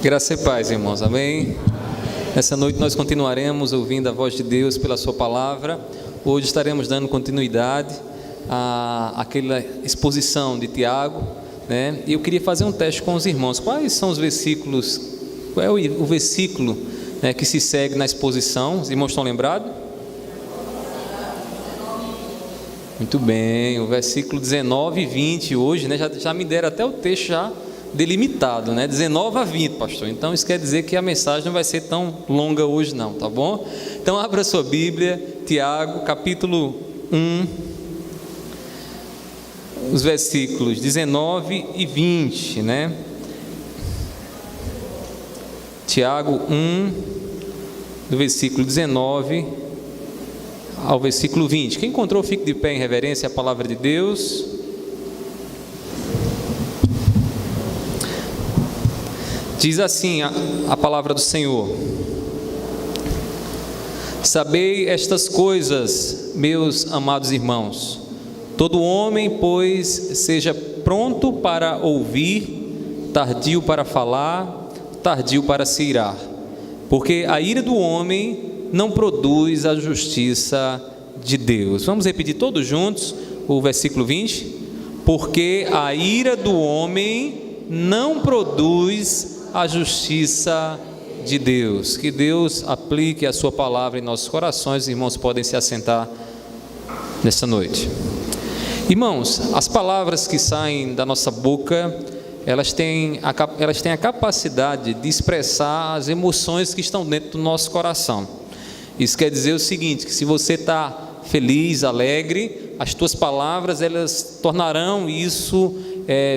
Graça e paz, irmãos, amém? Nessa noite nós continuaremos ouvindo a voz de Deus pela sua palavra. Hoje estaremos dando continuidade àquela exposição de Tiago, né? E eu queria fazer um teste com os irmãos. Quais são os versículos, qual é o versículo, né, que se segue na exposição? Os irmãos estão lembrados? Muito bem, o versículo 19 e 20 hoje, né? Já me deram até o texto já delimitado, né? 19 a 20, pastor. Então isso quer dizer que a mensagem não vai ser tão longa hoje não, tá bom? Então abra sua Bíblia, Tiago, capítulo 1, os versículos 19 e 20, né? Tiago 1, do versículo 19 ao versículo 20. Quem encontrou, fique de pé em reverência à palavra de Deus. Diz assim a palavra do Senhor: Sabei estas coisas, meus amados irmãos. Todo homem, pois, seja pronto para ouvir, tardio para falar, tardio para se irar, porque a ira do homem não produz a justiça de Deus. Vamos repetir todos juntos o versículo 20? Porque a ira do homem não produz a justiça de Deus. Que Deus aplique a sua palavra em nossos corações. Os irmãos podem se assentar nesta noite. Irmãos, as palavras que saem da nossa boca, elas têm a capacidade de expressar as emoções que estão dentro do nosso coração. Isso quer dizer o seguinte, que se você está feliz, alegre, as tuas palavras, elas tornarão isso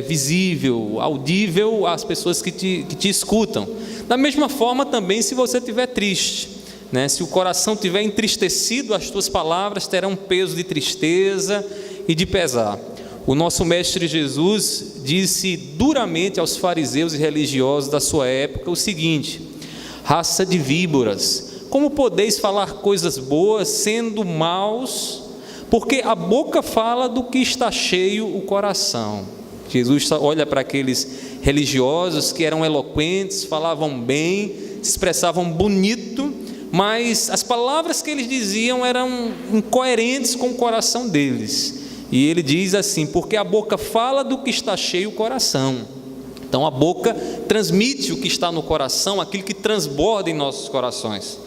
visível, audível às pessoas que te escutam. Da mesma forma também, se você estiver triste, né? Se o coração estiver entristecido, as tuas palavras terão um peso de tristeza e de pesar. O nosso mestre Jesus disse duramente aos fariseus e religiosos da sua época o seguinte: raça de víboras, como podeis falar coisas boas sendo maus? Porque a boca fala do que está cheio o coração. Jesus olha para aqueles religiosos que eram eloquentes, falavam bem, se expressavam bonito, mas as palavras que eles diziam eram incoerentes com o coração deles. E ele diz assim: porque a boca fala do que está cheio o coração. Então a boca transmite o que está no coração, aquilo que transborda em nossos corações.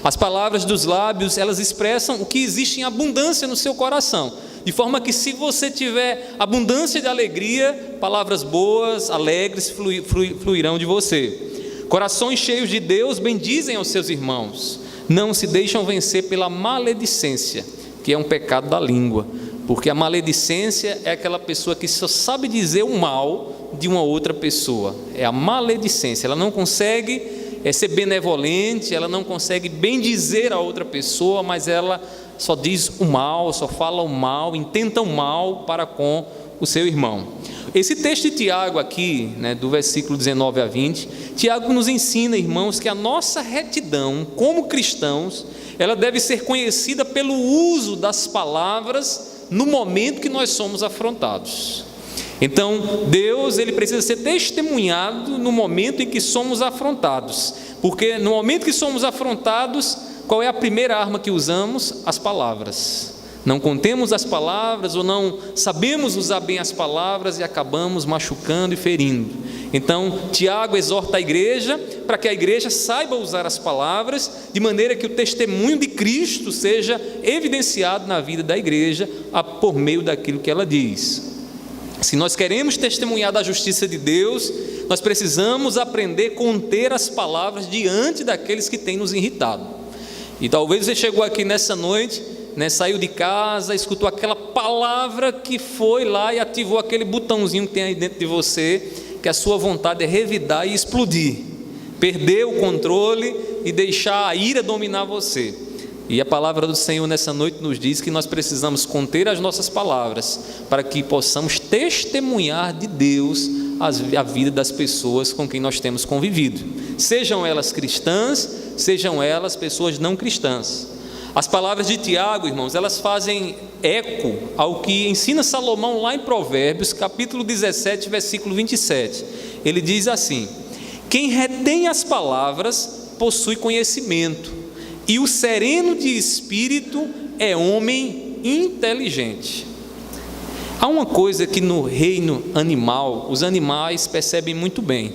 As palavras dos lábios, elas expressam o que existe em abundância no seu coração, de forma que se você tiver abundância de alegria, palavras boas, alegres fluirão de você. Corações cheios de Deus bendizem aos seus irmãos, não se deixam vencer pela maledicência, que é um pecado da língua, porque a maledicência é aquela pessoa que só sabe dizer o mal de uma outra pessoa. É a maledicência, ela não consegue ser benevolente, ela não consegue bendizer a outra pessoa, mas ela só diz o mal, só fala o mal, intenta o mal para com o seu irmão. Esse texto de Tiago aqui, né, do versículo 19 a 20, Tiago nos ensina, irmãos, que a nossa retidão como cristãos, ela deve ser conhecida pelo uso das palavras no momento que nós somos afrontados. Então Deus, ele precisa ser testemunhado no momento em que somos afrontados, porque no momento que somos afrontados, qual é a primeira arma que usamos? As palavras. Não contemos as palavras ou não sabemos usar bem as palavras e acabamos machucando e ferindo. Então Tiago exorta a igreja para que a igreja saiba usar as palavras de maneira que o testemunho de Cristo seja evidenciado na vida da igreja por meio daquilo que ela diz. Se nós queremos testemunhar da justiça de Deus, nós precisamos aprender a conter as palavras diante daqueles que têm nos irritado. E talvez você chegou aqui nessa noite, né, saiu de casa, escutou aquela palavra que foi lá e ativou aquele botãozinho que tem aí dentro de você, que a sua vontade é revidar e explodir, perder o controle e deixar a ira dominar você. E a palavra do Senhor nessa noite nos diz que nós precisamos conter as nossas palavras para que possamos testemunhar de Deus a vida das pessoas com quem nós temos convivido, sejam elas cristãs, sejam elas pessoas não cristãs. As palavras de Tiago, irmãos, elas fazem eco ao que ensina Salomão lá em Provérbios, capítulo 17, versículo 27. Ele diz assim: Quem retém as palavras possui conhecimento, e o sereno de espírito é homem inteligente. Há uma coisa que no reino animal, os animais percebem muito bem.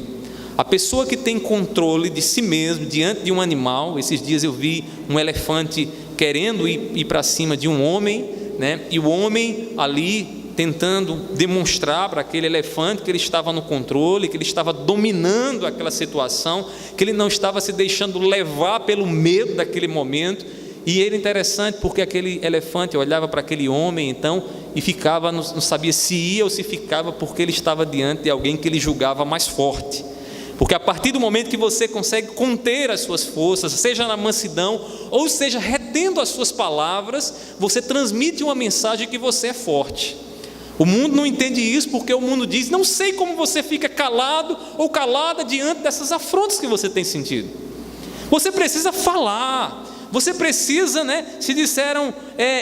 A pessoa que tem controle de si mesmo diante de um animal, esses dias eu vi um elefante querendo ir para cima de um homem, né? E o homem ali tentando demonstrar para aquele elefante que ele estava no controle, que ele estava dominando aquela situação, que ele não estava se deixando levar pelo medo daquele momento. E era interessante porque aquele elefante olhava para aquele homem então e ficava, não sabia se ia ou se ficava, porque ele estava diante de alguém que ele julgava mais forte. Porque a partir do momento que você consegue conter as suas forças, seja na mansidão ou seja retendo as suas palavras, você transmite uma mensagem que você é forte. O mundo não entende isso, porque o mundo diz: não sei como você fica calado ou calada diante dessas afrontas que você tem sentido. Você precisa falar, você precisa, se disseram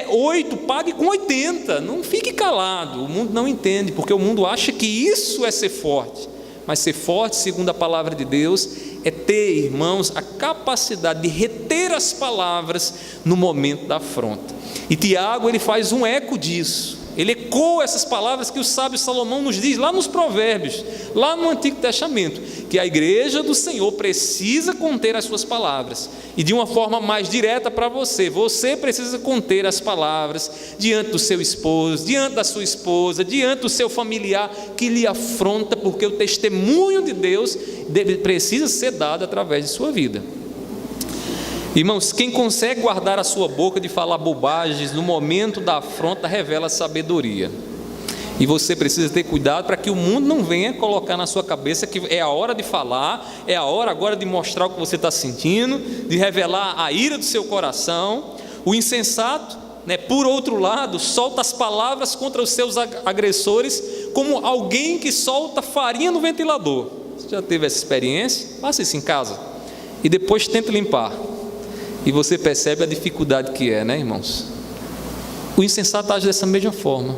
8, pague com 80, não fique calado. O mundo não entende, porque o mundo acha que isso é ser forte. Mas ser forte, segundo a palavra de Deus, é ter, irmãos, a capacidade de reter as palavras no momento da afronta. E Tiago, ele faz um eco disso. Ele ecoa essas palavras que o sábio Salomão nos diz lá nos Provérbios, lá no Antigo Testamento, que a igreja do Senhor precisa conter as suas palavras. E de uma forma mais direta para você precisa conter as palavras diante do seu esposo, diante da sua esposa, diante do seu familiar que lhe afronta, porque o testemunho de Deus precisa ser dado através de sua vida. Irmãos, quem consegue guardar a sua boca de falar bobagens no momento da afronta revela sabedoria. E você precisa ter cuidado para que o mundo não venha colocar na sua cabeça que é a hora de falar, é a hora agora de mostrar o que você está sentindo, de revelar a ira do seu coração. O insensato, por outro lado, solta as palavras contra os seus agressores como alguém que solta farinha no ventilador. Você já teve essa experiência? Faça isso em casa e depois tente limpar. E você percebe a dificuldade que é, irmãos? O insensato age dessa mesma forma.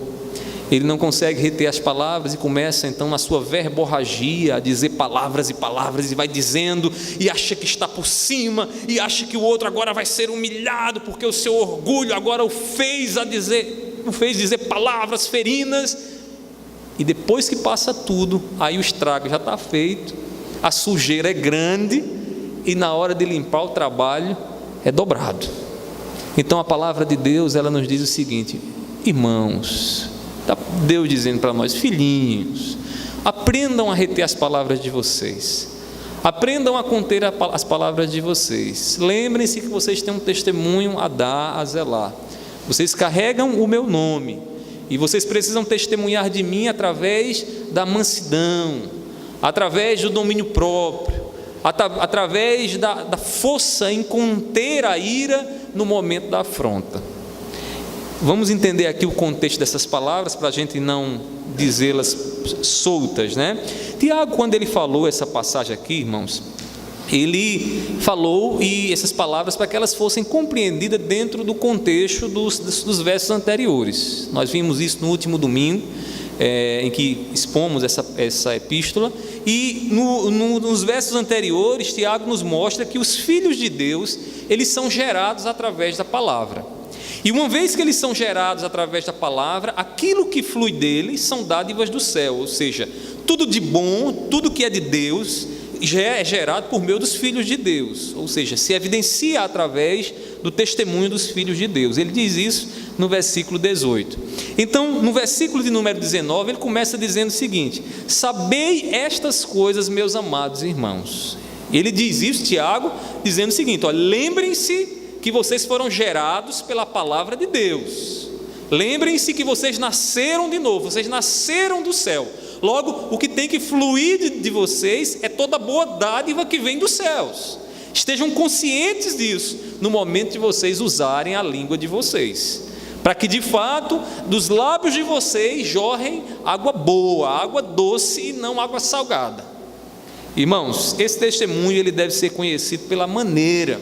Ele não consegue reter as palavras e começa então na sua verborragia a dizer palavras e palavras, e vai dizendo, e acha que está por cima, e acha que o outro agora vai ser humilhado, porque o seu orgulho agora o fez dizer palavras ferinas. E depois que passa tudo, aí o estrago já está feito, a sujeira é grande, e na hora de limpar o trabalho é dobrado. Então a palavra de Deus, ela nos diz o seguinte: irmãos, está Deus dizendo para nós, filhinhos, aprendam a reter as palavras de vocês, aprendam a conter as palavras de vocês. Lembrem-se que vocês têm um testemunho a dar, a zelar. Vocês carregam o meu nome e vocês precisam testemunhar de mim através da mansidão, através do domínio próprio, através da força em conter a ira no momento da afronta. Vamos entender aqui o contexto dessas palavras para a gente não dizê-las soltas, Tiago, quando ele falou essa passagem aqui, irmãos, ele falou e essas palavras para que elas fossem compreendidas dentro do contexto dos versos anteriores. Nós vimos isso no último domingo, em que expomos essa epístola, e nos versos anteriores Tiago nos mostra que os filhos de Deus, eles são gerados através da palavra, e uma vez que eles são gerados através da palavra, aquilo que flui deles são dádivas do céu, ou seja, tudo de bom, tudo que é de Deus já é gerado por meio dos filhos de Deus, ou seja, se evidencia através do testemunho dos filhos de Deus. Ele diz isso no versículo 18. Então, no versículo de número 19, ele começa dizendo o seguinte: sabei estas coisas, meus amados irmãos. Ele diz isso, Tiago, dizendo o seguinte: lembrem-se que vocês foram gerados pela palavra de Deus. Lembrem-se que vocês nasceram de novo, vocês nasceram do céu. Logo, o que tem que fluir de vocês é toda boa dádiva que vem dos céus. Estejam conscientes disso no momento de vocês usarem a língua de vocês, para que de fato dos lábios de vocês jorrem água boa, água doce e não água salgada. Irmãos, esse testemunho ele deve ser conhecido pela maneira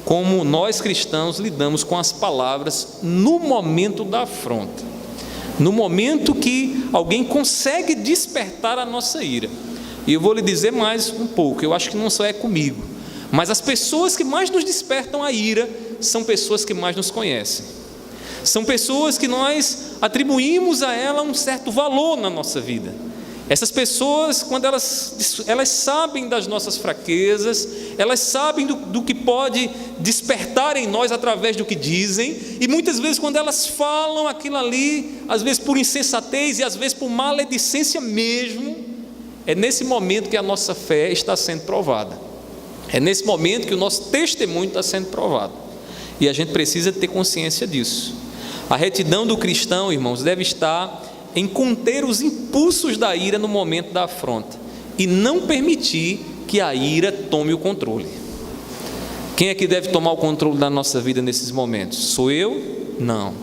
como nós cristãos lidamos com as palavras no momento da afronta, no momento que alguém consegue despertar a nossa ira. E eu vou lhe dizer mais um pouco, eu acho que não só é comigo, mas as pessoas que mais nos despertam a ira são pessoas que mais nos conhecem. São pessoas que nós atribuímos a ela um certo valor na nossa vida. Essas pessoas, quando elas sabem das nossas fraquezas, elas sabem do que pode despertar em nós através do que dizem, e muitas vezes quando elas falam aquilo ali, às vezes por insensatez e às vezes por maledicência mesmo, é nesse momento que a nossa fé está sendo provada. É nesse momento que o nosso testemunho está sendo provado. E a gente precisa ter consciência disso. A retidão do cristão, irmãos, deve estar em conter os impulsos da ira no momento da afronta e não permitir que a ira tome o controle. Quem é que deve tomar o controle da nossa vida nesses momentos? Sou eu? Não.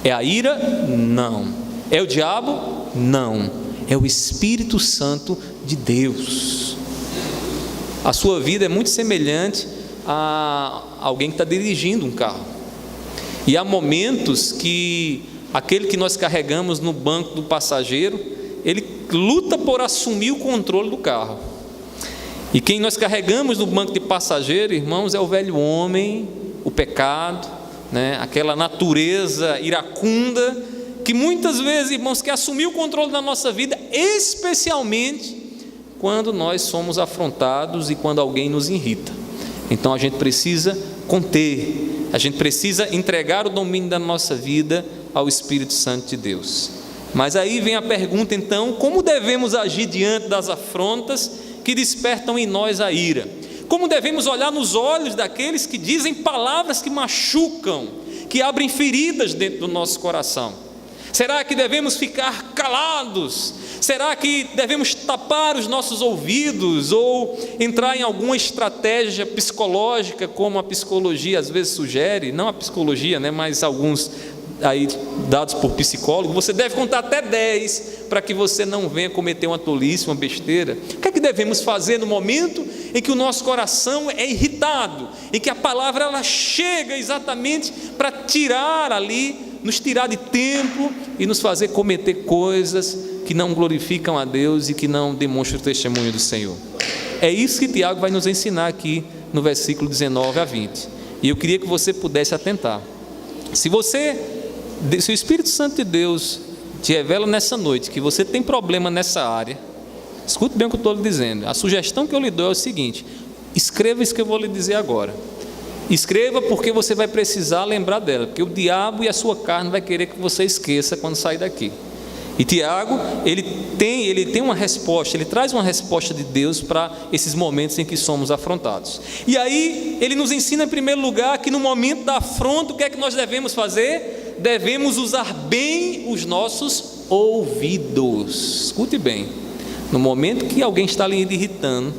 É a ira? Não. É o diabo? Não. É o Espírito Santo de Deus. A sua vida é muito semelhante a alguém que está dirigindo um carro. E há momentos que aquele que nós carregamos no banco do passageiro, ele luta por assumir o controle do carro. E quem nós carregamos no banco de passageiro, irmãos, é o velho homem, o pecado, né? Aquela natureza iracunda, que muitas vezes, irmãos, quer assumir o controle da nossa vida, especialmente quando nós somos afrontados e quando alguém nos irrita. Então a gente precisa conter, a gente precisa entregar o domínio da nossa vida ao Espírito Santo de Deus. Mas aí vem a pergunta então, como devemos agir diante das afrontas que despertam em nós a ira? Como devemos olhar nos olhos daqueles que dizem palavras que machucam, que abrem feridas dentro do nosso coração? Será que devemos ficar calados? Será que devemos tapar os nossos ouvidos ou entrar em alguma estratégia psicológica, como a psicologia às vezes sugere? Não a psicologia, né, mas alguns aí dados por psicólogo. Você deve contar até 10 para que você não venha cometer uma tolice, uma besteira. O que é que devemos fazer no momento em que o nosso coração é irritado, em que a palavra ela chega exatamente para tirar ali, nos tirar de tempo e nos fazer cometer coisas que não glorificam a Deus e que não demonstram o testemunho do Senhor? É isso que Tiago vai nos ensinar aqui no versículo 19 a 20. E eu queria que você pudesse atentar. Se o Espírito Santo de Deus te revela nessa noite que você tem problema nessa área, escute bem o que eu estou lhe dizendo. A sugestão que eu lhe dou é o seguinte: escreva isso que eu vou lhe dizer agora. Escreva, porque você vai precisar lembrar dela, porque o diabo e a sua carne vai querer que você esqueça quando sair daqui. E Tiago, ele tem uma resposta, ele traz uma resposta de Deus para esses momentos em que somos afrontados. E aí, ele nos ensina em primeiro lugar que no momento da afronta, o que é que nós devemos fazer? Devemos usar bem os nossos ouvidos. Escute bem, no momento que alguém está lhe irritando,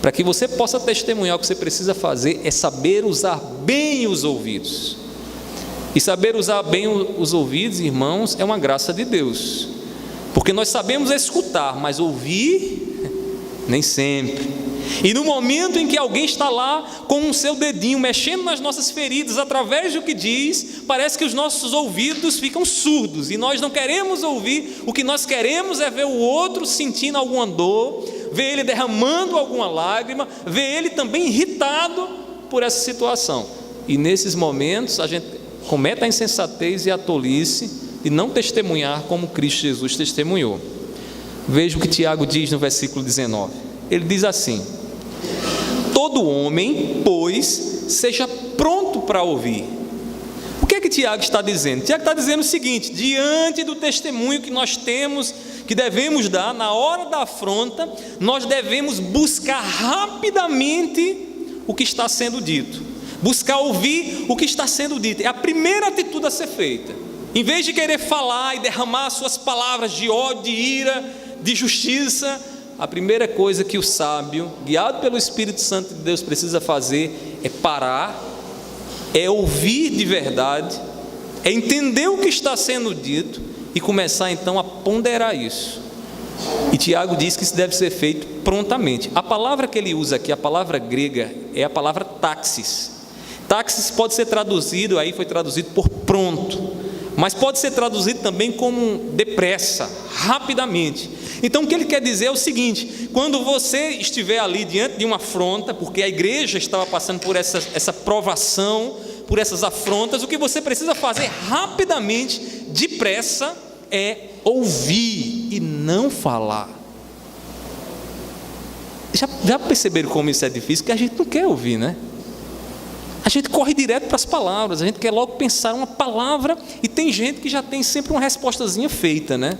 para que você possa testemunhar, o que você precisa fazer é saber usar bem os ouvidos. E saber usar bem os ouvidos, irmãos, é uma graça de Deus, porque nós sabemos escutar, mas ouvir nem sempre. E no momento em que alguém está lá com o seu dedinho mexendo nas nossas feridas através do que diz, parece que os nossos ouvidos ficam surdos e nós não queremos ouvir. O que nós queremos é ver o outro sentindo alguma dor, ver ele derramando alguma lágrima, ver ele também irritado por essa situação. E nesses momentos a gente comete a insensatez e a tolice de não testemunhar como Cristo Jesus testemunhou. Veja o que Tiago diz no versículo 19. Ele diz assim: todo homem, pois, seja pronto para ouvir. O que é que Tiago está dizendo? Tiago está dizendo o seguinte: diante do testemunho que nós temos, que devemos dar na hora da afronta, nós devemos buscar rapidamente o que está sendo dito, buscar ouvir o que está sendo dito. É a primeira atitude a ser feita. Em vez de querer falar e derramar suas palavras de ódio, de ira, de justiça, a primeira coisa que o sábio, guiado pelo Espírito Santo de Deus, precisa fazer é parar, é ouvir de verdade, é entender o que está sendo dito e começar então a ponderar isso. E Tiago diz que isso deve ser feito prontamente. A palavra que ele usa aqui, a palavra grega, é a palavra táxis. Táxis pode ser traduzido, aí foi traduzido por pronto, mas pode ser traduzido também como depressa, rapidamente. Então o que ele quer dizer é o seguinte: quando você estiver ali diante de uma afronta, porque a igreja estava passando por essa provação, por essas afrontas, o que você precisa fazer rapidamente, depressa, é ouvir e não falar. Já perceberam como isso é difícil? Porque a gente não quer ouvir, né? A gente corre direto para as palavras, a gente quer logo pensar uma palavra, e tem gente que já tem sempre uma respostazinha feita, né?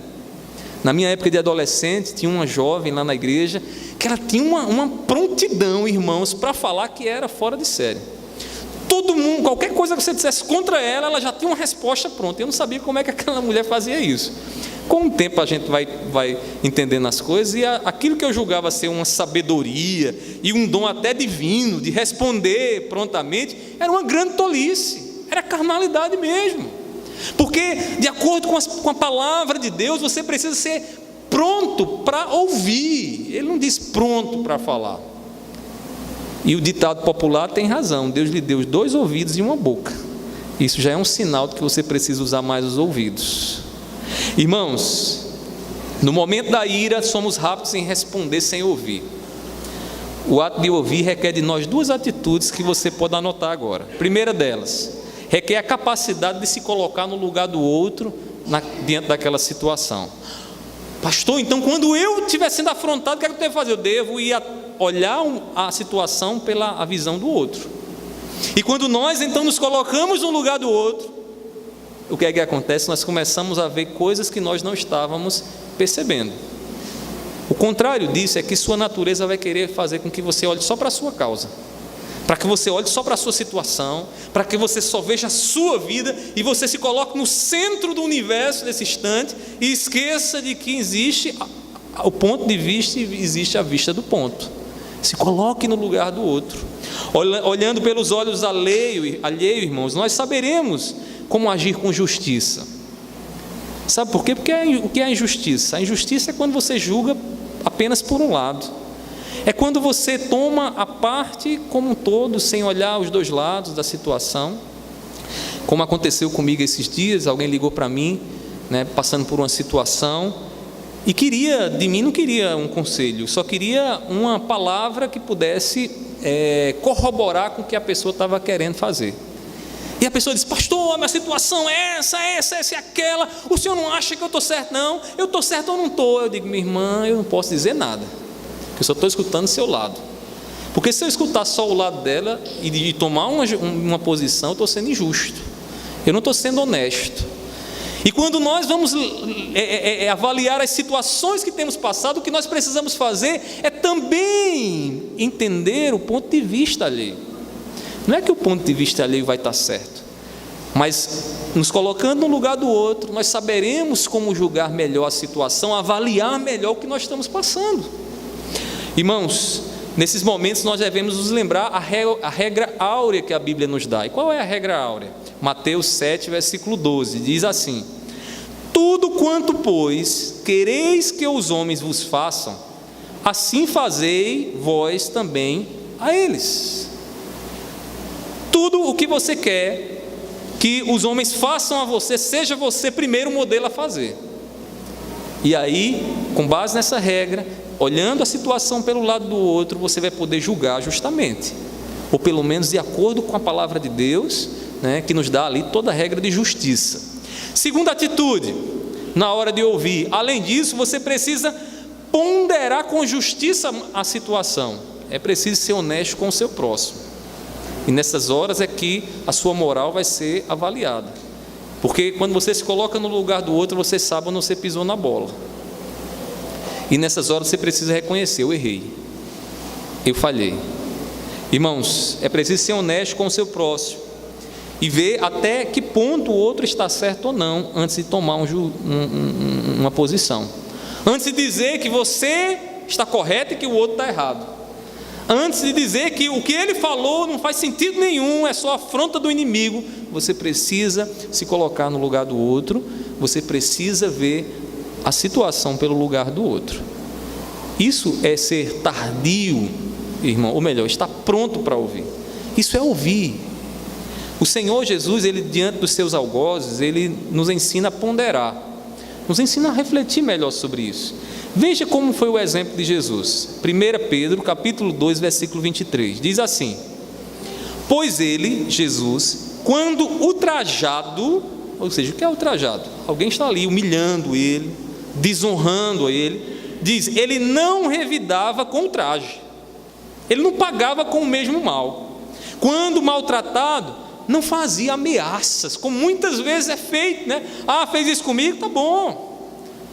Na minha época de adolescente, tinha uma jovem lá na igreja, que ela tinha uma prontidão, irmãos, para falar que era fora de série. Todo mundo, qualquer coisa que você dissesse contra ela, ela já tinha uma resposta pronta. Eu não sabia como é que aquela mulher fazia isso. Com o tempo a gente vai entendendo as coisas, e aquilo que eu julgava ser uma sabedoria e um dom até divino de responder prontamente, era uma grande tolice, era carnalidade mesmo. Porque de acordo com a palavra de Deus, você precisa ser pronto para ouvir. Ele não diz pronto para falar. E o ditado popular tem razão: Deus lhe deu 2 ouvidos e 1 boca. Isso já é um sinal de que você precisa usar mais os ouvidos. Irmãos, no momento da ira, somos rápidos em responder sem ouvir. O ato de ouvir requer de nós 2 atitudes que você pode anotar agora. A primeira delas, requer a capacidade de se colocar no lugar do outro, diante daquela situação. Pastor, então quando eu estiver sendo afrontado, o que é que eu devo fazer? Eu devo ir olhar a situação pela a visão do outro. E quando nós então nos colocamos no lugar do outro, o que é que acontece? Nós começamos a ver coisas que nós não estávamos percebendo. O contrário disso é que sua natureza vai querer fazer com que você olhe só para a sua causa, para que você olhe só para a sua situação, para que você só veja a sua vida e você se coloque no centro do universo nesse instante e esqueça de que existe o ponto de vista e existe a vista do ponto. Se coloque no lugar do outro. Olhando pelos olhos alheio, irmãos, nós saberemos como agir com justiça. Sabe por quê? Porque o que é a injustiça? A injustiça é quando você julga apenas por um lado. É quando você toma a parte como um todo, sem olhar os 2 lados da situação. Como aconteceu comigo esses dias, alguém ligou para mim, né, passando por uma situação, e de mim não queria um conselho, só queria uma palavra que pudesse corroborar com o que a pessoa estava querendo fazer. E a pessoa diz: pastor, a minha situação é essa e aquela, o senhor não acha que eu estou certo? Não, eu estou certo ou não estou? Eu digo: minha irmã, eu não posso dizer nada, porque eu só estou escutando o seu lado. Porque se eu escutar só o lado dela e tomar uma posição, eu estou sendo injusto, eu não estou sendo honesto. E quando nós vamos avaliar as situações que temos passado, o que nós precisamos fazer é também entender o ponto de vista alheio. Não é que o ponto de vista alheio vai estar certo, mas nos colocando no lugar do outro, nós saberemos como julgar melhor a situação, avaliar melhor o que nós estamos passando. Irmãos, nesses momentos nós devemos nos lembrar a regra áurea que a Bíblia nos dá. E qual é a regra áurea? Mateus 7, versículo 12, diz assim: tudo quanto, pois, quereis que os homens vos façam, assim fazei vós também a eles. Tudo o que você quer que os homens façam a você, seja você primeiro o modelo a fazer. E aí, com base nessa regra, olhando a situação pelo lado do outro, você vai poder julgar justamente, ou pelo menos de acordo com a palavra de Deus, né, que nos dá ali toda a regra de justiça. Segunda atitude, na hora de ouvir: além disso, você precisa ponderar com justiça a situação. É preciso ser honesto com o seu próximo. E nessas horas é que a sua moral vai ser avaliada. Porque quando você se coloca no lugar do outro, você sabe onde você pisou na bola. E nessas horas você precisa reconhecer: eu errei, eu falhei. Irmãos, é preciso ser honesto com o seu próximo e ver até que ponto o outro está certo ou não, antes de tomar uma posição, antes de dizer que você está correto e que o outro está errado, antes de dizer que o que ele falou não faz sentido nenhum, é só afronta do inimigo. Você precisa se colocar no lugar do outro, você precisa ver a situação pelo lugar do outro. Isso é ser tardio, irmão, ou melhor, estar pronto para ouvir. Isso é ouvir. O Senhor Jesus, ele diante dos seus algozes, ele nos ensina a ponderar, nos ensina a refletir melhor sobre isso. Veja como foi o exemplo de Jesus. 1 Pedro, capítulo 2, versículo 23, diz assim: pois ele, Jesus, quando ultrajado, ou seja, o que é ultrajado? Alguém está ali humilhando ele, desonrando ele, diz, ele não revidava com ultraje, ele não pagava com o mesmo mal. Quando maltratado, não fazia ameaças, como muitas vezes é feito, né? Ah, fez isso comigo, tá bom,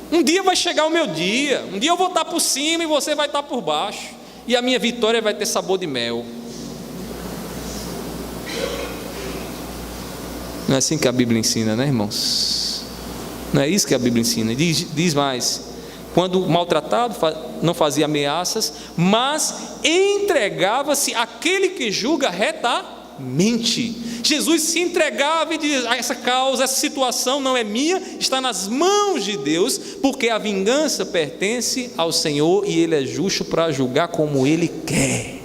um dia vai chegar o meu dia, um dia eu vou estar por cima e você vai estar por baixo, e a minha vitória vai ter sabor de mel. Não é assim que a Bíblia ensina, né, irmãos? Não é isso que a Bíblia ensina. Diz mais: quando maltratado, não fazia ameaças, mas entregava-se àquele que julga retamente. Jesus se entregava e diz: essa causa, essa situação não é minha, está nas mãos de Deus, porque a vingança pertence ao Senhor e Ele é justo para julgar como Ele quer.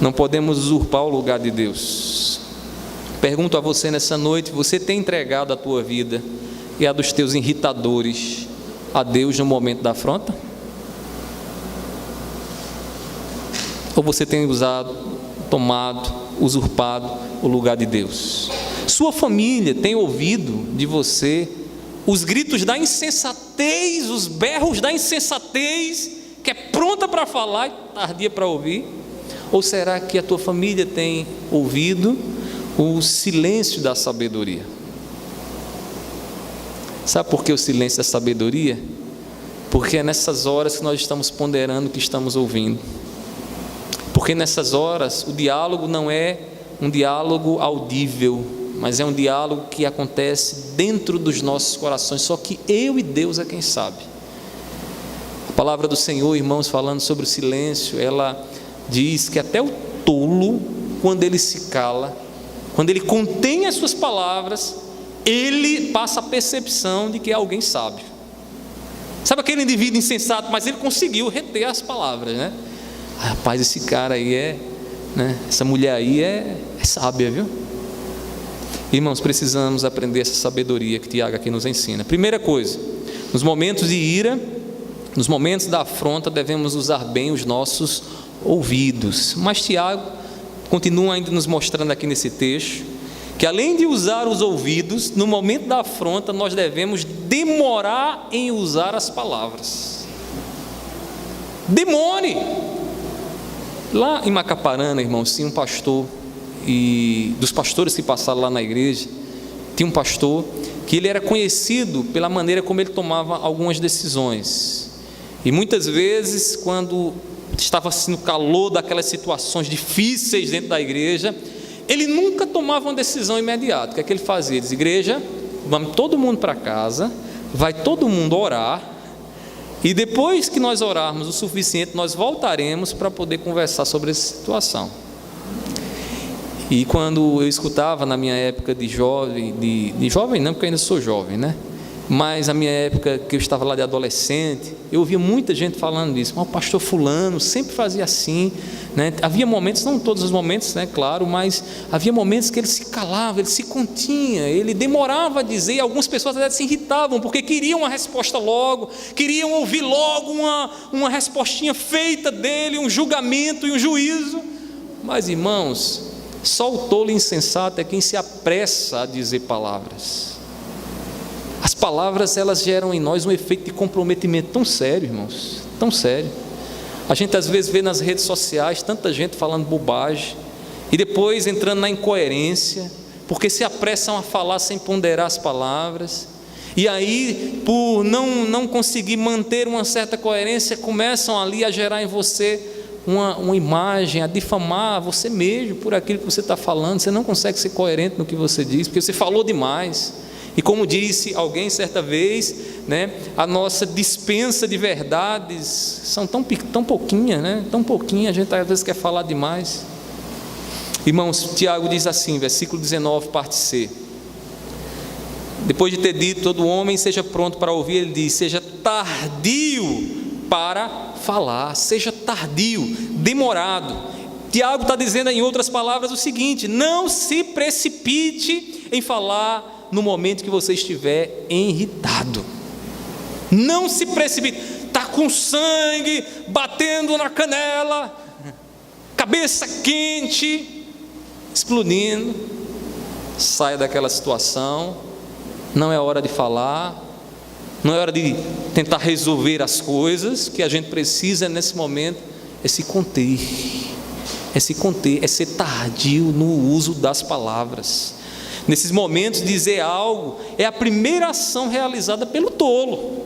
Não podemos usurpar o lugar de Deus. Pergunto a você nessa noite: você tem entregado a tua vida e a dos teus irritadores a Deus no momento da afronta? Ou você tem tomado, usurpado o lugar de Deus? Sua família tem ouvido de você os gritos da insensatez, os berros da insensatez, que é pronta para falar e tardia para ouvir? Ou será que a tua família tem ouvido o silêncio da sabedoria? Sabe por que o silêncio da sabedoria? Porque é nessas horas que nós estamos ponderando o que estamos ouvindo. Porque nessas horas o diálogo não é um diálogo audível, mas é um diálogo que acontece dentro dos nossos corações. Só que eu e Deus é quem sabe. A palavra do Senhor, irmãos, falando sobre o silêncio, ela diz que até o tolo, quando ele se cala, quando ele contém as suas palavras, ele passa a percepção de que é alguém sábio. Sabe aquele indivíduo insensato, mas ele conseguiu reter as palavras, né? Ah, rapaz, esse cara aí essa mulher aí é sábia, viu? Irmãos, precisamos aprender essa sabedoria que Tiago aqui nos ensina. Primeira coisa, nos momentos de ira, nos momentos da afronta, devemos usar bem os nossos ouvidos. Mas Tiago continua ainda nos mostrando aqui nesse texto que além de usar os ouvidos, no momento da afronta nós devemos demorar em usar as palavras. Demore. Lá em Macaparana, irmãos, tinha um pastor, e dos pastores que passaram lá na igreja, tinha um pastor que ele era conhecido pela maneira como ele tomava algumas decisões. E muitas vezes, quando estava assim no calor daquelas situações difíceis dentro da igreja, ele nunca tomava uma decisão imediata. O que é que ele fazia? Ele dizia: igreja, vamos todo mundo para casa, vai todo mundo orar, e depois que nós orarmos o suficiente, nós voltaremos para poder conversar sobre essa situação. E quando eu escutava na minha época de jovem, de jovem não, porque eu ainda sou jovem, né? Mas na minha época que eu estava lá de adolescente, eu ouvia muita gente falando disso. O pastor fulano sempre fazia assim, né? Havia momentos, não todos os momentos, né, claro, mas havia momentos que ele se calava, ele se continha, ele demorava a dizer, e algumas pessoas até se irritavam, porque queriam uma resposta logo, queriam ouvir logo uma respostinha feita dele, um julgamento e um juízo. Mas, irmãos, só o tolo e insensato é quem se apressa a dizer palavras. As palavras, elas geram em nós um efeito de comprometimento tão sério, irmãos, tão sério. A gente às vezes vê nas redes sociais tanta gente falando bobagem e depois entrando na incoerência, porque se apressam a falar sem ponderar as palavras, e aí, por não conseguir manter uma certa coerência, começam ali a gerar em você uma imagem, a difamar você mesmo por aquilo que você está falando. Você não consegue ser coerente no que você diz, porque você falou demais. E como disse alguém certa vez, né, a nossa dispensa de verdades são tão pouquinha, né? Tão pouquinha, a gente às vezes quer falar demais. Irmãos, Tiago diz assim, versículo 19, parte C. Depois de ter dito, todo homem seja pronto para ouvir, ele diz: seja tardio para falar, seja tardio, demorado. Tiago está dizendo, em outras palavras, o seguinte: não se precipite em falar no momento que você estiver irritado. Não se precipite. Está com sangue batendo na canela, cabeça quente, explodindo. Saia daquela situação. Não é hora de falar. Não é hora de tentar resolver as coisas. O que a gente precisa nesse momento é se conter. É se conter, é ser tardio no uso das palavras. Nesses momentos, dizer algo é a primeira ação realizada pelo tolo.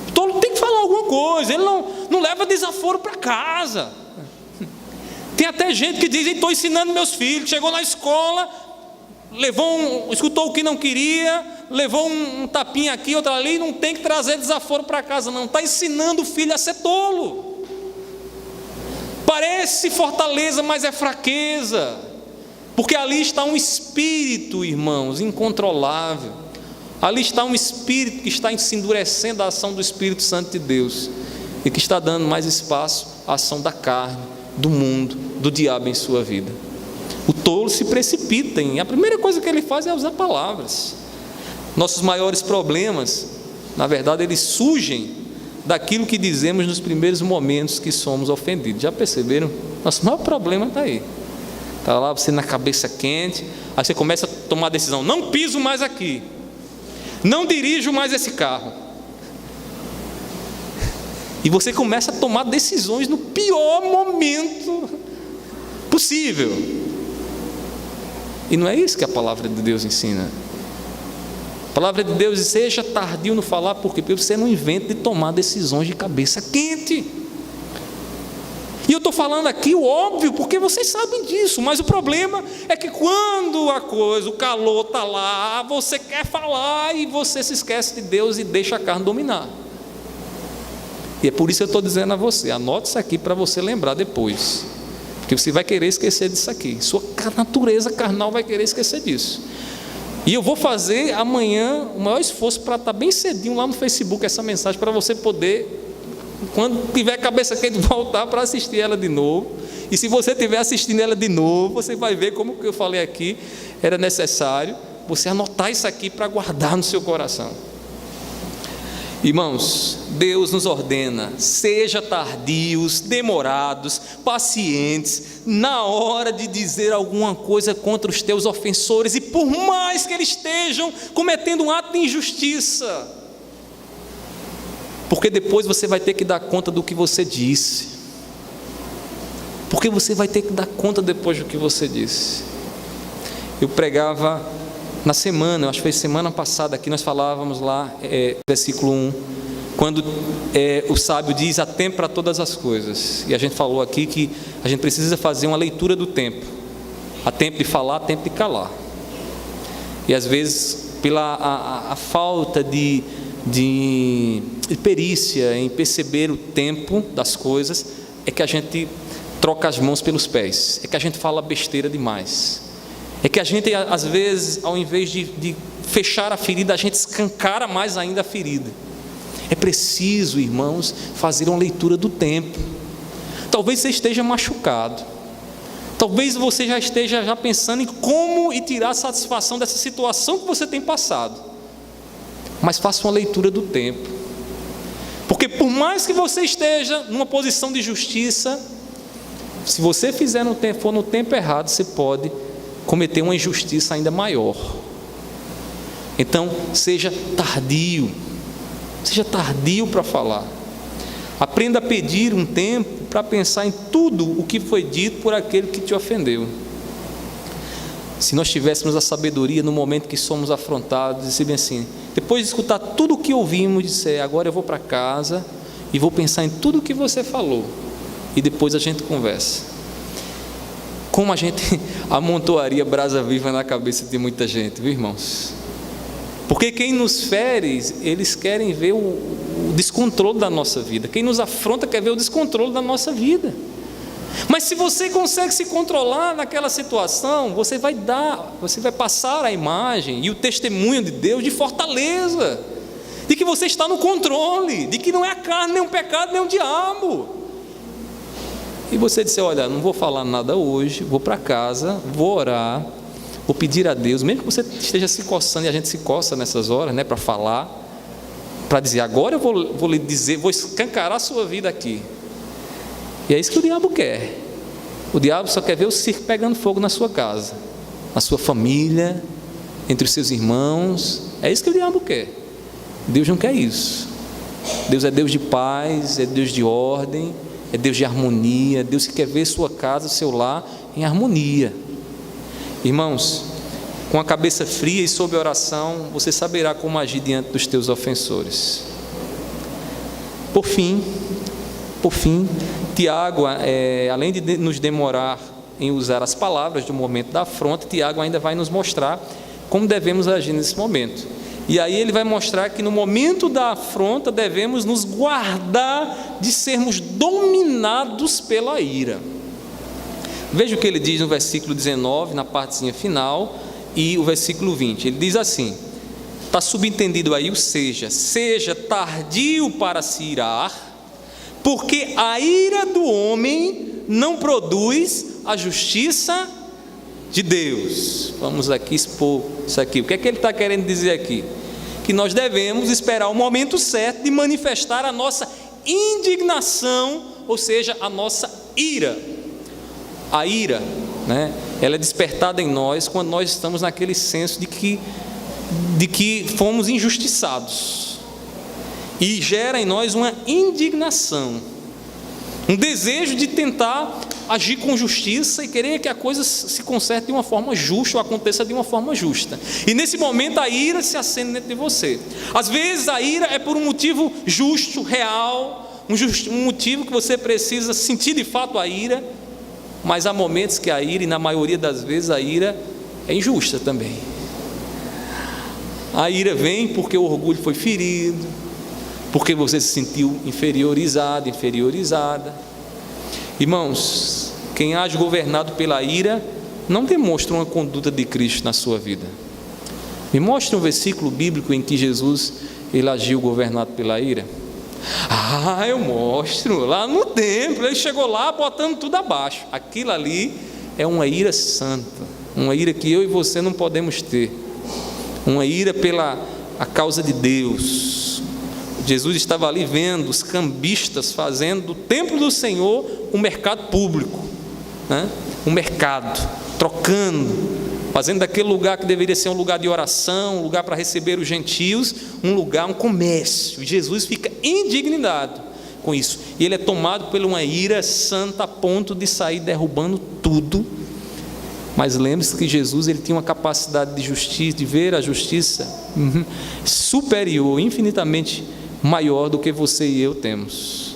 O tolo tem que falar alguma coisa, ele não leva desaforo para casa. Tem até gente que diz: estou ensinando meus filhos, chegou na escola, escutou o que não queria, levou um tapinha aqui, outro ali, não tem que trazer desaforo para casa, não. Está ensinando o filho a ser tolo. Parece fortaleza, mas é fraqueza, porque ali está um espírito, irmãos, incontrolável. Ali está um espírito que está se endurecendo à ação do Espírito Santo de Deus, e que está dando mais espaço à ação da carne, do mundo, do diabo em sua vida. O tolo se precipita, a primeira coisa que ele faz é usar palavras. Nossos maiores problemas, na verdade, eles surgem daquilo que dizemos nos primeiros momentos que somos ofendidos. Já perceberam? Nosso maior problema está aí. Está lá você na cabeça quente, aí você começa a tomar a decisão: não piso mais aqui, não dirijo mais esse carro. E você começa a tomar decisões no pior momento possível. E não é isso que a palavra de Deus ensina. A palavra de Deus diz: seja tardio no falar, porque você não inventa de tomar decisões de cabeça quente. E eu estou falando aqui o óbvio, porque vocês sabem disso, mas o problema é que quando o calor está lá, você quer falar e você se esquece de Deus e deixa a carne dominar. E é por isso que eu estou dizendo a você: anote isso aqui para você lembrar depois, porque você vai querer esquecer disso aqui. Sua natureza carnal vai querer esquecer disso. E eu vou fazer amanhã o maior esforço para estar bem cedinho lá no Facebook essa mensagem, para você poder, quando tiver cabeça quente, voltar para assistir ela de novo. E se você estiver assistindo ela de novo, você vai ver como que eu falei aqui, era necessário você anotar isso aqui para guardar no seu coração. Irmãos, Deus nos ordena: seja tardios, demorados, pacientes, na hora de dizer alguma coisa contra os teus ofensores, e por mais que eles estejam cometendo um ato de injustiça, porque depois você vai ter que dar conta do que você disse. Porque você vai ter que dar conta depois do que você disse. Eu pregava na semana, acho que foi semana passada, aqui nós falávamos lá, versículo 1, quando o sábio diz: há tempo para todas as coisas. E a gente falou aqui que a gente precisa fazer uma leitura do tempo. Há tempo de falar, há tempo de calar. E às vezes, pela a falta de perícia em perceber o tempo das coisas, é que a gente troca as mãos pelos pés, é que a gente fala besteira demais. É que a gente, às vezes, ao invés de fechar a ferida, a gente escancara mais ainda a ferida. É preciso, irmãos, fazer uma leitura do tempo. Talvez você esteja machucado. Talvez você já esteja pensando em como tirar satisfação dessa situação que você tem passado. Mas faça uma leitura do tempo. Porque por mais que você esteja numa posição de justiça, se você for no tempo errado, você pode cometer uma injustiça ainda maior. Então, seja tardio para falar. Aprenda a pedir um tempo para pensar em tudo o que foi dito por aquele que te ofendeu. Se nós tivéssemos a sabedoria no momento que somos afrontados, dizer bem assim, depois de escutar tudo o que ouvimos, dizer: agora eu vou para casa e vou pensar em tudo o que você falou, e depois a gente conversa. Como a gente amontoaria brasa viva na cabeça de muita gente, viu, irmãos? Porque quem nos fere, eles querem ver o descontrole da nossa vida. Quem nos afronta quer ver o descontrole da nossa vida. Mas se você consegue se controlar naquela situação, você vai passar a imagem e o testemunho de Deus de fortaleza, de que você está no controle, de que não é a carne, nem o pecado, nem o diabo. e você disser: olha, não vou falar nada hoje, vou para casa, vou orar, vou pedir a Deus, mesmo que você esteja se coçando, e a gente se coça nessas horas, né, para falar, para dizer: agora eu vou lhe dizer, vou escancarar a sua vida aqui. E é isso que o diabo quer. O diabo só quer ver o circo pegando fogo na sua casa, na sua família, entre os seus irmãos. É isso que o diabo quer. Deus não quer isso. Deus é Deus de paz, é Deus de ordem, é Deus de harmonia. Deus que quer ver sua casa, seu lar em harmonia. Irmãos, com a cabeça fria e sob oração, você saberá como agir diante dos teus ofensores. Por fim, Tiago, além de nos demorar em usar as palavras do momento da afronta, Tiago ainda vai nos mostrar como devemos agir nesse momento. E aí ele vai mostrar que no momento da afronta devemos nos guardar de sermos dominados pela ira. Veja o que ele diz no versículo 19, na partezinha final, e o versículo 20. Ele diz assim: está subentendido aí o seja tardio para se irar, porque a ira do homem não produz a justiça de Deus. Vamos aqui expor isso aqui. O que é que ele está querendo dizer aqui? Que nós devemos esperar o momento certo de manifestar a nossa indignação, ou seja, a nossa ira. A ira, né, ela é despertada em nós quando nós estamos naquele senso de que fomos injustiçados, e gera em nós uma indignação, um desejo de tentar agir com justiça e querer que a coisa se conserte de uma forma justa, ou aconteça de uma forma justa. E nesse momento a ira se acende dentro de você. Às vezes a ira é por um motivo justo, real, um motivo que você precisa sentir de fato a ira, mas há momentos que a ira, e na maioria das vezes a ira é injusta também. A ira vem porque o orgulho foi ferido, porque você se sentiu inferiorizado, inferiorizada. Irmãos, quem age governado pela ira não demonstra uma conduta de Cristo na sua vida. Me mostre um versículo bíblico em que Jesus ele agiu governado pela ira. Eu mostro. Lá no templo, ele chegou lá botando tudo abaixo. Aquilo ali é uma ira santa, uma ira que eu e você não podemos ter, uma ira pela a causa de Deus. Jesus estava ali vendo os cambistas fazendo do templo do Senhor um mercado público, né? Um mercado, trocando, fazendo daquele lugar que deveria ser um lugar de oração, um lugar para receber os gentios, um lugar, um comércio. E Jesus fica indignado com isso, e ele é tomado por uma ira santa a ponto de sair derrubando tudo. Mas lembre-se que Jesus ele tinha uma capacidade de justiça, de ver a justiça superior, infinitamente maior do que você e eu temos.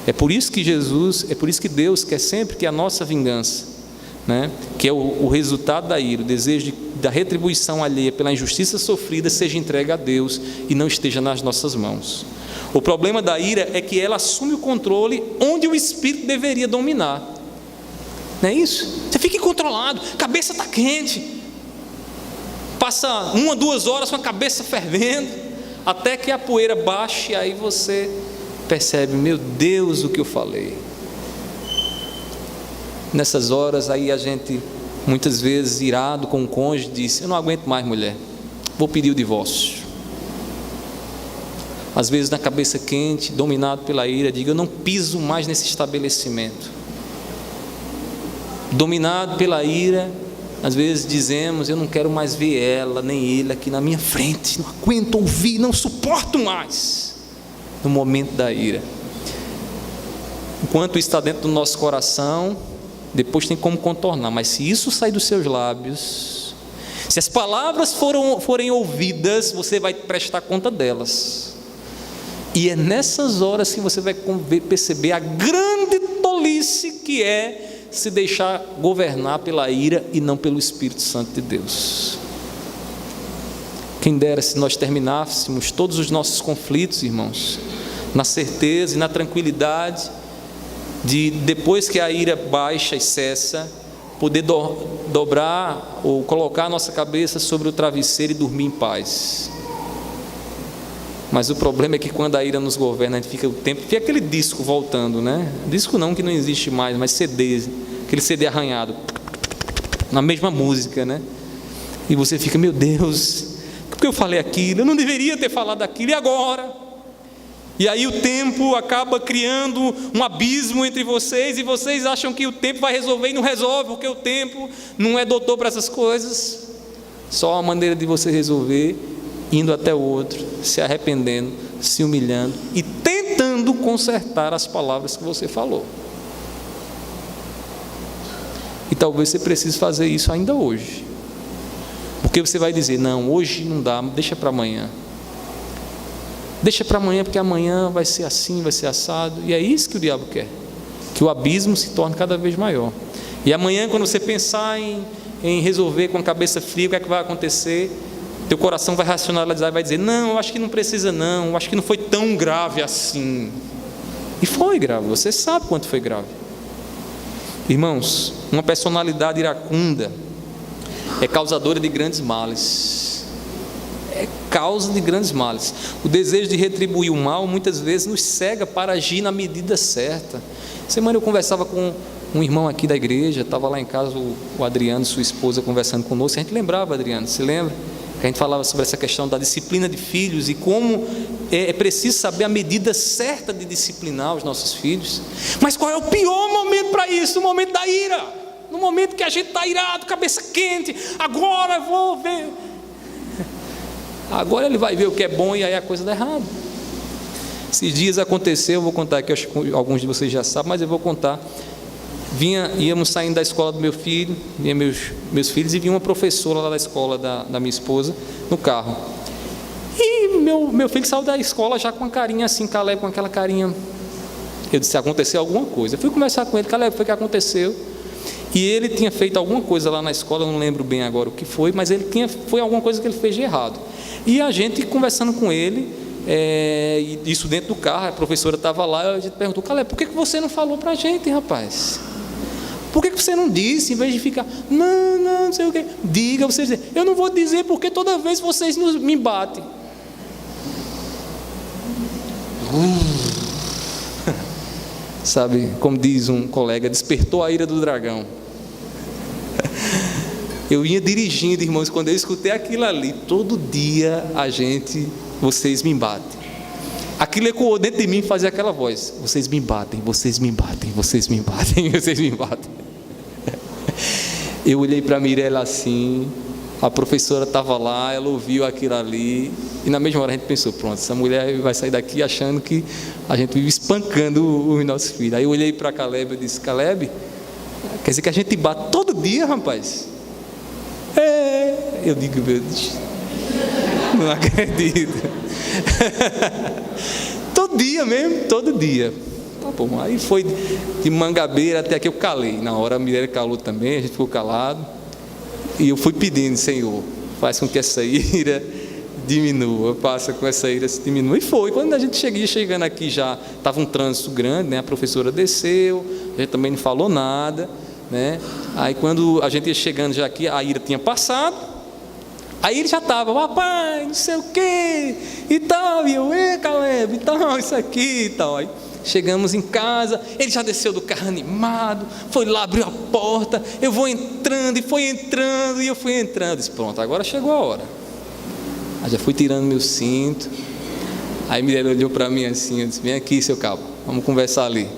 É por isso que Deus quer sempre que a nossa vingança, né, que é o resultado da ira, o desejo da retribuição alheia pela injustiça sofrida, seja entregue a Deus e não esteja nas nossas mãos. O problema da ira é que ela assume o controle onde o Espírito deveria dominar. Não é isso? Você fica incontrolado, a cabeça está quente, passa 1 a 2 horas com a cabeça fervendo, até que a poeira baixe, e aí você percebe: meu Deus, o que eu falei. Nessas horas aí a gente, muitas vezes irado com o cônjuge, diz: eu não aguento mais, mulher, vou pedir o divórcio. Às vezes na cabeça quente, dominado pela ira, diga: eu não piso mais nesse estabelecimento. Dominado pela ira, às vezes dizemos: eu não quero mais ver ela, nem ele aqui na minha frente, não aguento ouvir, não suporto mais. No momento da ira, enquanto está dentro do nosso coração, depois tem como contornar, mas se isso sair dos seus lábios, se as palavras forem ouvidas, você vai prestar conta delas, e é nessas horas que você vai perceber a grande tolice que é se deixar governar pela ira e não pelo Espírito Santo de Deus. Quem dera se nós terminássemos todos os nossos conflitos, irmãos, na certeza e na tranquilidade de, depois que a ira baixa e cessa, poder dobrar ou colocar a nossa cabeça sobre o travesseiro e dormir em paz. Mas o problema é que quando a ira nos governa, a gente fica o tempo, fica aquele disco voltando, né? Disco não, que não existe mais, mas CD, aquele CD arranhado, na mesma música, né? E você fica, meu Deus, por que eu falei aquilo? Eu não deveria ter falado aquilo, e agora? E aí o tempo acaba criando um abismo entre vocês, e vocês acham que o tempo vai resolver, e não resolve, porque o tempo não é doutor para essas coisas. Só a maneira de você resolver, indo até o outro, se arrependendo, se humilhando e tentando consertar as palavras que você falou. E talvez você precise fazer isso ainda hoje, porque você vai dizer, não, hoje não dá, deixa para amanhã. Deixa para amanhã, porque amanhã vai ser assim, vai ser assado. E é isso que o diabo quer, que o abismo se torne cada vez maior. E amanhã, quando você pensar em resolver com a cabeça fria, o que é que vai acontecer? Teu coração vai racionalizar e vai dizer, não, eu acho que não precisa não, eu acho que não foi tão grave assim. E foi grave, você sabe quanto foi grave. Irmãos, uma personalidade iracunda é causadora de grandes males. É causa de grandes males. O desejo de retribuir o mal muitas vezes nos cega para agir na medida certa. Semana eu conversava com um irmão aqui da igreja, estava lá em casa o Adriano, sua esposa, conversando conosco. A gente lembrava, Adriano, se lembra? Que a gente falava sobre essa questão da disciplina de filhos e como é preciso saber a medida certa de disciplinar os nossos filhos. Mas qual é o pior momento para isso? No momento da ira, no momento que a gente está irado, cabeça quente, agora eu vou ver. Agora ele vai ver o que é bom e aí a coisa dá errado. Esses dias aconteceu, eu vou contar aqui, acho que alguns de vocês já sabem, mas eu vou contar. Íamos saindo da escola do meu filho, vinha meus filhos, e vinha uma professora lá da escola da minha esposa no carro. E meu filho saiu da escola já com uma carinha assim, Caleb, com aquela carinha. Eu disse, aconteceu alguma coisa. Eu fui conversar com ele, Caleb, foi o que aconteceu. E ele tinha feito alguma coisa lá na escola, eu não lembro bem agora o que foi, mas foi alguma coisa que ele fez de errado. E a gente conversando com ele, isso dentro do carro, a professora estava lá, a gente perguntou, Caleb, por que você não falou para a gente, rapaz? Por que você não disse, em vez de ficar, não sei o que, diga, você dizer, eu não vou dizer porque toda vez vocês me batem. Sabe, como diz um colega, despertou a ira do dragão. Eu ia dirigindo, irmãos, quando eu escutei aquilo ali, todo dia vocês me batem. Aquilo ecoou dentro de mim e fazia aquela voz, vocês me batem, vocês me batem, vocês me batem, vocês me batem. Eu olhei para a Mirella assim, a professora estava lá, ela ouviu aquilo ali, e na mesma hora a gente pensou, pronto, essa mulher vai sair daqui achando que a gente vive espancando os nossos filhos. Aí eu olhei para Caleb e disse, Caleb, quer dizer que a gente bate todo dia, rapaz? Eu digo, meu Deus, não acredito. Todo dia mesmo, todo dia. Tá bom, aí foi de Mangabeira até que eu calei. Na hora a Mirella calou também, a gente ficou calado. E eu fui pedindo, Senhor, faz com que essa ira diminua, passa com essa ira se diminua. E foi, quando a gente chegando aqui já estava um trânsito grande, né? A professora desceu, a gente também não falou nada, né? Aí quando a gente ia chegando já aqui, a ira tinha passado. Aí ele já estava, papai, não sei o que, e tal, e eu, Caleb, e tal, isso aqui e tal. Aí chegamos em casa, ele já desceu do carro animado, foi lá, abriu a porta, eu vou entrando, e foi entrando, e eu fui entrando. Disse, pronto, agora chegou a hora. Aí já fui tirando meu cinto. Aí Mirella olhou para mim assim, eu disse, vem aqui, seu cabo, vamos conversar ali.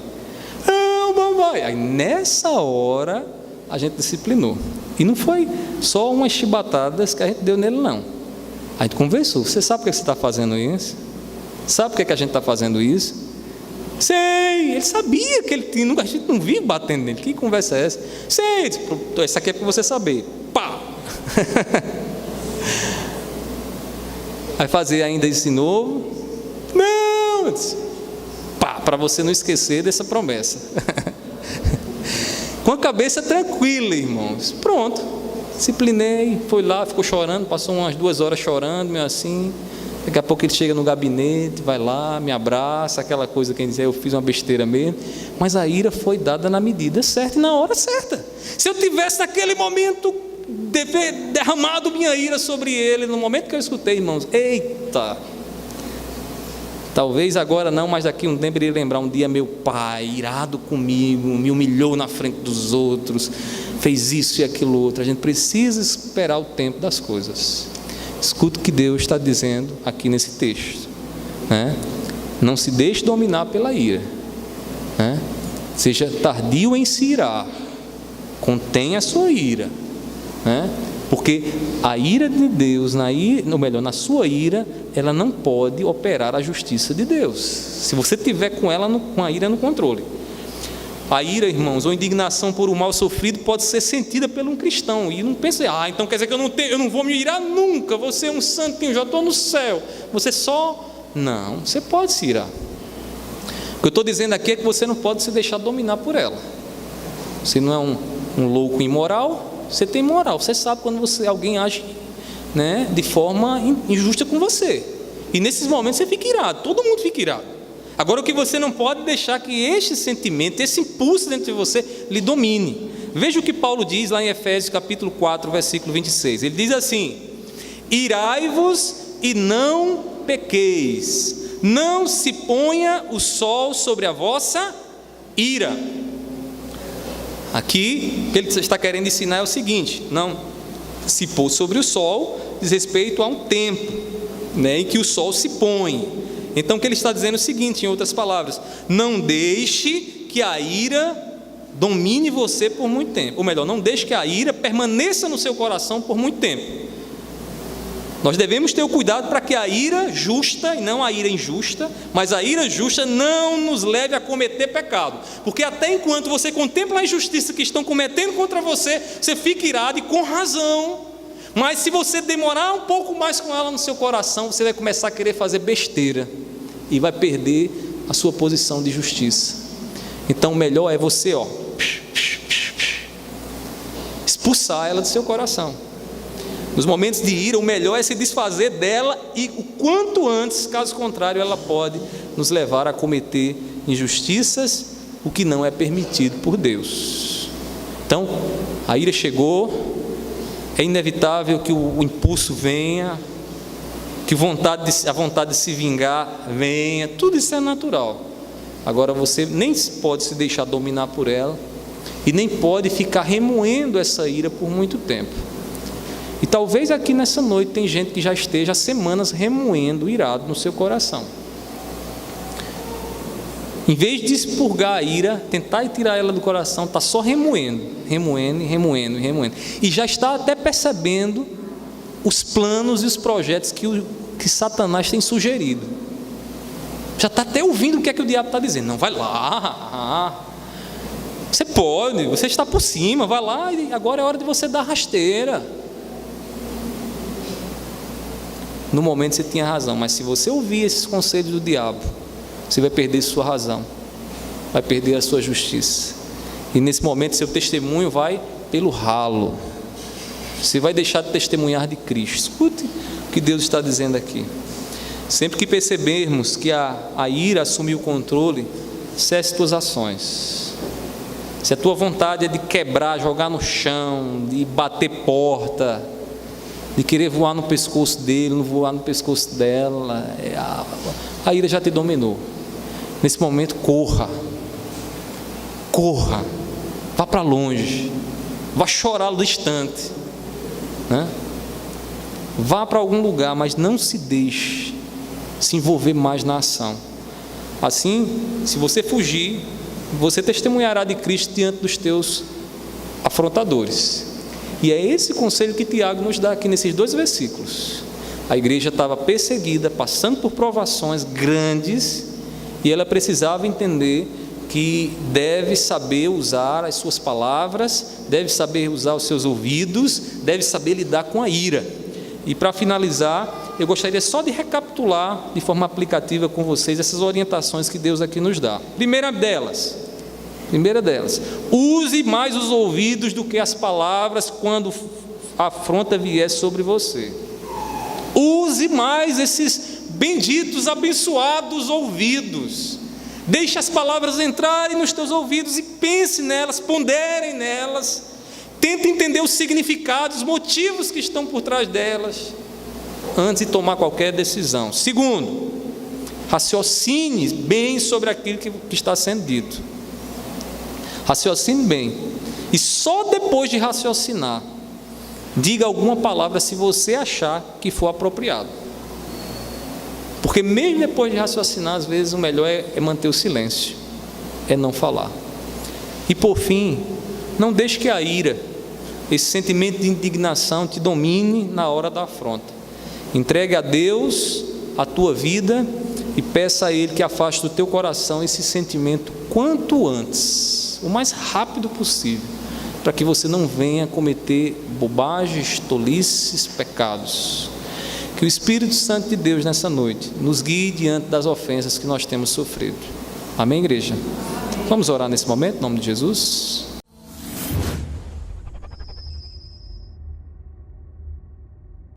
Não, papai. Aí nessa hora a gente disciplinou. E não foi só umas chibatadas que a gente deu nele, não. A gente conversou. Você sabe por que você está fazendo isso? Sabe por que a gente está fazendo isso? Sei. Ele sabia que a gente não vive batendo nele. Que conversa é essa? Sei. Essa aqui é para você saber. Pá! Vai fazer ainda isso de novo? Não! Pá! Para você não esquecer dessa promessa. Com a cabeça tranquila, irmãos. Pronto, disciplinei, foi lá, ficou chorando, passou umas 2 horas chorando, meio assim. Daqui a pouco ele chega no gabinete, vai lá, me abraça, aquela coisa que ele diz, eu fiz uma besteira mesmo. Mas a ira foi dada na medida certa e na hora certa. Se eu tivesse naquele momento derramado minha ira sobre ele, no momento que eu escutei, irmãos, eita, Talvez agora não, mas daqui um tempo ele lembrar um dia meu pai, irado comigo, me humilhou na frente dos outros, fez isso e aquilo outro. A gente precisa esperar o tempo das coisas. Escuta o que Deus está dizendo aqui nesse texto, né? Não se deixe dominar pela ira, né? Seja tardio em se irar, contenha a sua ira, né? Porque a ira de Deus, na sua ira, ela não pode operar a justiça de Deus, se você tiver com ela, com a ira no controle. A ira, irmãos, ou indignação por um mal sofrido pode ser sentida por um cristão, e não pense, então quer dizer que eu não vou me irar nunca, vou ser um santinho, já estou no céu. Não, você pode se irar. O que eu estou dizendo aqui é que você não pode se deixar dominar por ela. Você não é um louco imoral, você tem moral, você sabe quando alguém age, né, de forma injusta com você, e nesses momentos você fica irado, todo mundo fica irado. Agora, o que você não pode deixar que este sentimento, esse impulso dentro de você lhe domine. Veja o que Paulo diz lá em Efésios capítulo 4, versículo 26, ele diz assim: irai-vos e não pequeis, não se ponha o sol sobre a vossa ira. Aqui, o que ele está querendo ensinar é o seguinte: não se pôr sobre o sol diz respeito a um tempo, né, em que o sol se põe. Então, o que ele está dizendo é o seguinte, em outras palavras: não deixe que a ira domine você por muito tempo, ou melhor, não deixe que a ira permaneça no seu coração por muito tempo. Nós devemos ter o cuidado para que a ira justa, e não a ira injusta, mas a ira justa não nos leve a cometer pecado, porque até enquanto você contempla a injustiça que estão cometendo contra você, você fica irado, e com razão. Mas se você demorar um pouco mais com ela no seu coração, você vai começar a querer fazer besteira, e vai perder a sua posição de justiça. Então o melhor é você expulsar ela do seu coração. Nos momentos de ira, o melhor é se desfazer dela, e o quanto antes, caso contrário, ela pode nos levar a cometer injustiças, o que não é permitido por Deus. Então, a ira chegou, é inevitável que o impulso venha, que a vontade de se vingar venha, tudo isso é natural. Agora, você nem pode se deixar dominar por ela, e nem pode ficar remoendo essa ira por muito tempo. E talvez aqui nessa noite tem gente que já esteja há semanas remoendo, irado no seu coração. Em vez de expurgar a ira, tentar tirar ela do coração, está só remoendo. E já está até percebendo os planos e os projetos que Satanás tem sugerido. Já está até ouvindo o que é que o diabo está dizendo. Não, vai lá. Você pode, você está por cima, vai lá, e agora é hora de você dar rasteira. No momento você tinha razão, mas se você ouvir esses conselhos do diabo, você vai perder sua razão, vai perder a sua justiça, e nesse momento seu testemunho vai pelo ralo, você vai deixar de testemunhar de Cristo. Escute o que Deus está dizendo aqui: sempre que percebermos que a ira assumiu o controle, cesse tuas ações. Se a tua vontade é de quebrar, jogar no chão, de bater porta, de querer voar no pescoço dele, não voar no pescoço dela, a ira já te dominou. Nesse momento, corra, vá para longe, vá chorar distante, né? Vá para algum lugar, mas não se deixe se envolver mais na ação. Assim, se você fugir, você testemunhará de Cristo diante dos teus afrontadores. E é esse conselho que Tiago nos dá aqui nesses 2 versículos. A igreja estava perseguida, passando por provações grandes, e ela precisava entender que deve saber usar as suas palavras, deve saber usar os seus ouvidos, deve saber lidar com a ira. E para finalizar, eu gostaria só de recapitular de forma aplicativa com vocês essas orientações que Deus aqui nos dá. Primeira delas, use mais os ouvidos do que as palavras quando a afronta vier sobre você. Use mais esses benditos, abençoados ouvidos. Deixe as palavras entrarem nos teus ouvidos e pense nelas, pondere nelas, tente entender o significado, os motivos que estão por trás delas, antes de tomar qualquer decisão. Segundo, Raciocine bem sobre aquilo que está sendo dito. Raciocine bem. E só depois de raciocinar, diga alguma palavra se você achar que for apropriado. Porque mesmo depois de raciocinar, às vezes o melhor é manter o silêncio, é não falar. E por fim, não deixe que a ira, esse sentimento de indignação te domine na hora da afronta. Entregue a Deus a tua vida e peça a Ele que afaste do teu coração esse sentimento quanto antes, o mais rápido possível, para que você não venha cometer bobagens, tolices, pecados. Que o Espírito Santo de Deus nessa noite nos guie diante das ofensas que nós temos sofrido. Amém, igreja? Vamos orar nesse momento, em nome de Jesus.